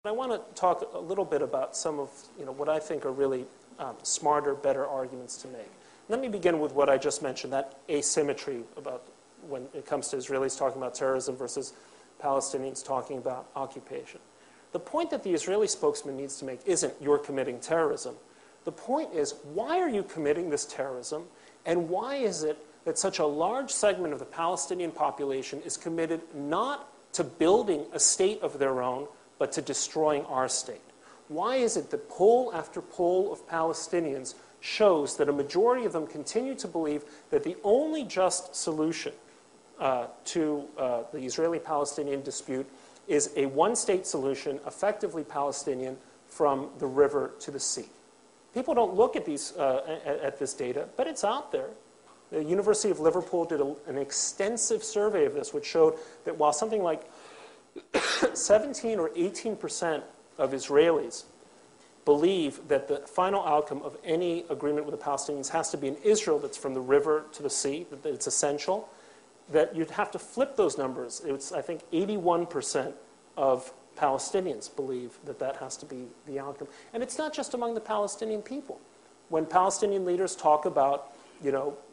I want to talk a little bit about some of what I think are really smarter, better arguments to make. Let me begin with what I just mentioned, that asymmetry about when it comes to Israelis talking about terrorism versus Palestinians talking about occupation. The point that the Israeli spokesman needs to make isn't you're committing terrorism. The point is, why are you committing this terrorism, and why is it that such a large segment of the Palestinian population is committed not to building a state of their own, but to destroying our state? Why is it that poll after poll of Palestinians shows that a majority of them continue to believe that the only just solution to the Israeli-Palestinian dispute is a one-state solution, effectively Palestinian, from the river to the sea? People don't look at this data, but it's out there. The University of Liverpool did an extensive survey of this, which showed that while something like 17 or 18% of Israelis believe that the final outcome of any agreement with the Palestinians has to be in Israel that's from the river to the sea, that it's essential, that you'd have to flip those numbers. It's, I think, 81% of Palestinians believe that that has to be the outcome. And it's not just among the Palestinian people. When Palestinian leaders talk about,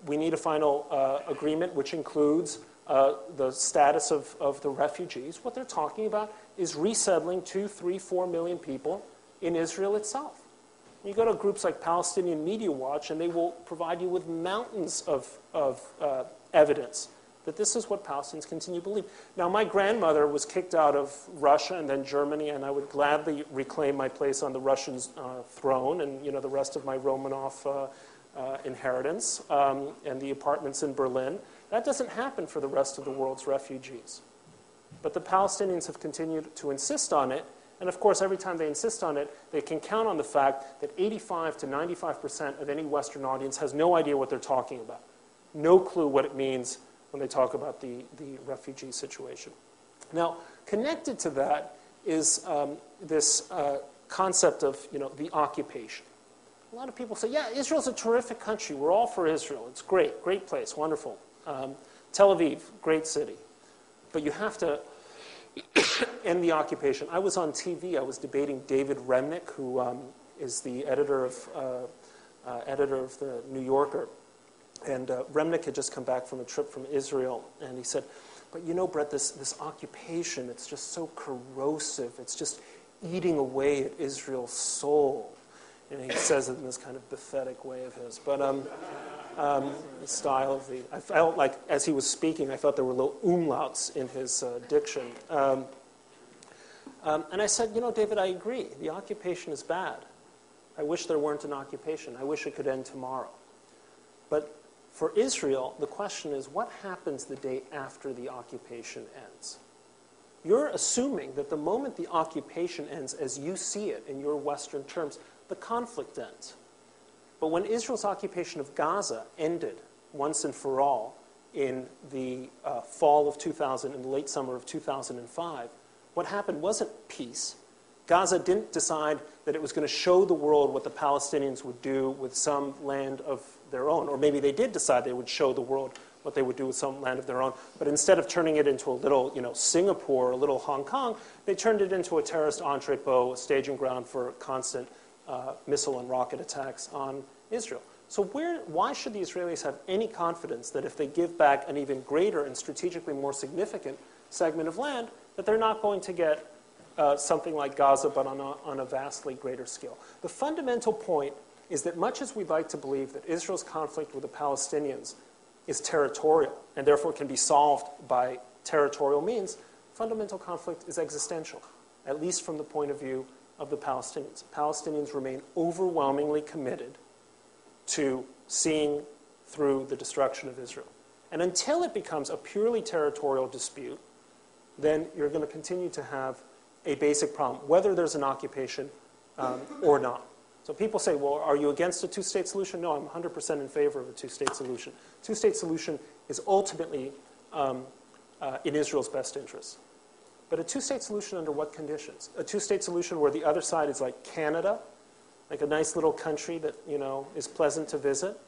we need a final agreement which includes the status of the refugees, what they're talking about is resettling 2, 3, 4 million people in Israel itself. You go to groups like Palestinian Media Watch, and they will provide you with mountains of evidence that this is what Palestinians continue to believe. Now, my grandmother was kicked out of Russia and then Germany, and I would gladly reclaim my place on the Russian throne and the rest of my Romanov inheritance and the apartments in Berlin. That doesn't happen for the rest of the world's refugees. But the Palestinians have continued to insist on it, and of course, every time they insist on it, they can count on the fact that 85 to 95% of any Western audience has no idea what they're talking about. No clue what it means when they talk about the refugee situation. Now, connected to that is this concept of the occupation. A lot of people say, yeah, Israel's a terrific country. We're all for Israel. It's great, great place, wonderful. Tel Aviv, great city. But you have to end the occupation. I was on TV. I was debating David Remnick, who is the editor of the New Yorker. And Remnick had just come back from a trip from Israel, and he said, but Brett, this occupation, it's just so corrosive. It's just eating away at Israel's soul. And he says it in this kind of pathetic way of his. But the style of I felt like, as he was speaking, I felt there were little umlauts in his diction. And I said, David, I agree. The occupation is bad. I wish there weren't an occupation. I wish it could end tomorrow. But for Israel, the question is, what happens the day after the occupation ends? You're assuming that the moment the occupation ends, as you see it in your Western terms, the conflict ends. But when Israel's occupation of Gaza ended once and for all in the fall of 2000, in the late summer of 2005, what happened wasn't peace. Gaza didn't decide that it was going to show the world what the Palestinians would do with some land of their own. Or maybe they did decide they would show the world what they would do with some land of their own. But instead of turning it into a little, Singapore, a little Hong Kong, they turned it into a terrorist entrepot, a staging ground for constant missile and rocket attacks on Israel. So why should the Israelis have any confidence that if they give back an even greater and strategically more significant segment of land, that they're not going to get something like Gaza, but on a vastly greater scale? The fundamental point is that much as we'd like to believe that Israel's conflict with the Palestinians is territorial and therefore can be solved by territorial means, fundamental conflict is existential, at least from the point of view of the Palestinians. Palestinians remain overwhelmingly committed to seeing through the destruction of Israel. And until it becomes a purely territorial dispute, then you're going to continue to have a basic problem, whether there's an occupation or not. So people say, well, are you against a two-state solution? No, I'm 100% in favor of a two-state solution. Two-state solution is ultimately in Israel's best interest. But a two-state solution under what conditions? A two-state solution where the other side is like Canada, like a nice little country that is pleasant to visit,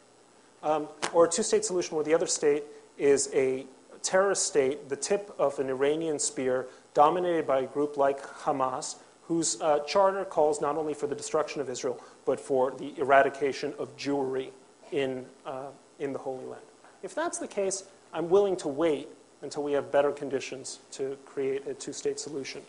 or a two-state solution where the other state is a terrorist state, the tip of an Iranian spear, dominated by a group like Hamas, whose charter calls not only for the destruction of Israel, but for the eradication of Jewry in the Holy Land. If that's the case, I'm willing to wait until we have better conditions to create a two-state solution.